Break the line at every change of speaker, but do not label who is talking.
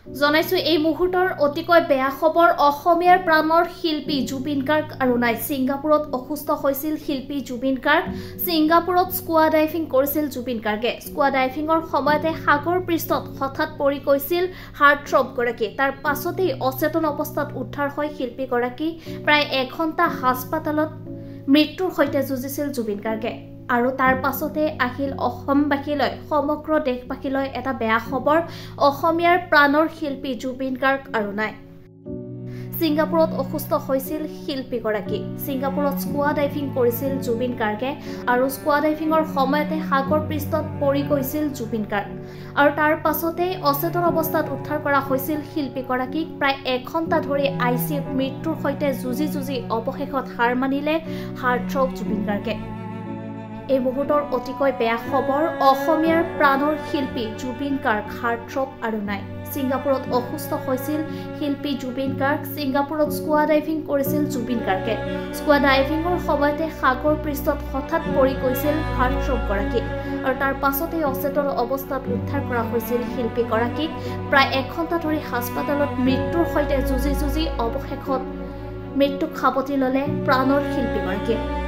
জনাইছো এই মুহূৰ্তৰ অতিকৈ বেয়া খবৰ অসমীয়াৰ প্ৰাণৰ শিল্পী জুবিন গাৰ্গ আৰু নাই ছিংগাপুৰত অসুস্থ হৈছিল শিল্পী জুবিন গাৰ্গ ছিংগাপুৰত স্কুৱা ডাইভিং কৰিছিল জুবিন গাৰ্গে স্কুৱা ডাইভিংৰ সময়তে সাগৰ পৃষ্ঠত হঠাৎ পৰি গৈছিল হাৰ্ট থ্ৰব গৰাকী তাৰ পাছতেই অচেতন অৱস্থাত উদ্ধাৰ হয় শিল্পী গৰাকী প্ৰায় 1 ঘণ্টা হাস্পতালত মৃত্যুৰ সৈতে যুঁজিছিল জুবিন গাৰ্গে আৰু তাৰ পাছতে আহিল অসমবাসীলৈ সমগ্ৰ দেশবাসীলৈ এটা বেয়া খবৰ অসমীয়াৰ প্ৰাণৰ শিল্পী জুবিন গাৰ্গ আৰু নাই ছিংগাপুৰত অসুস্থ হৈছিল শিল্পী গৰাকী ছিংগাপুৰত স্কুৱা ডাইভিং কৰিছিল জুবিন গাৰ্গে আৰু স্কুৱা ডাইভিংৰ সময়তে সাগৰ পৃষ্ঠত পৰি গৈছিল জুবিন গাৰ্গ আৰু তাৰ পাছতে অচেতন অৱস্থাত উদ্ধাৰ কৰা হৈছিল শিল্পী গৰাকীক প্ৰায় 1 ঘণ্টা ধৰি আইচিইউত মৃত্যুৰ সৈতে যুঁজি অৱশেষত হাৰ মানিলে হাৰ্ট থ্ৰব জুবিন গাৰ্গে এই মুহূৰ্তৰ অতিকৈ বেয়া খবৰ অসমীয়াৰ প্ৰাণৰ শিল্পী জুবিন গাৰ্গ হাৰ্ট থ্ৰব আৰু নাই ছিংগাপুৰত অসুস্থ হৈছিল শিল্পী জুবিন গাৰ্গ ছিংগাপুৰত স্কুৱা ডাইভিং কৰিছিল জুবিন গাৰ্গে স্কুৱা ডাইভিংৰ সময়তে সাগৰ পৃষ্ঠত হঠাৎ পৰি গৈছিল হাৰ্ট থ্ৰব গৰাকী আৰু তাৰ পাছতে অচেতন অৱস্থাত উদ্ধাৰ কৰা হৈছিল শিল্পী গৰাকীক প্ৰায় 1 ঘণ্টা ধৰি হাস্পতালত মৃত্যুৰ সৈতে যুঁজি অৱশেষত মৃত্যুক সাৱটি ল'লে প্ৰাণৰ শিল্পী গৰাকীয়ে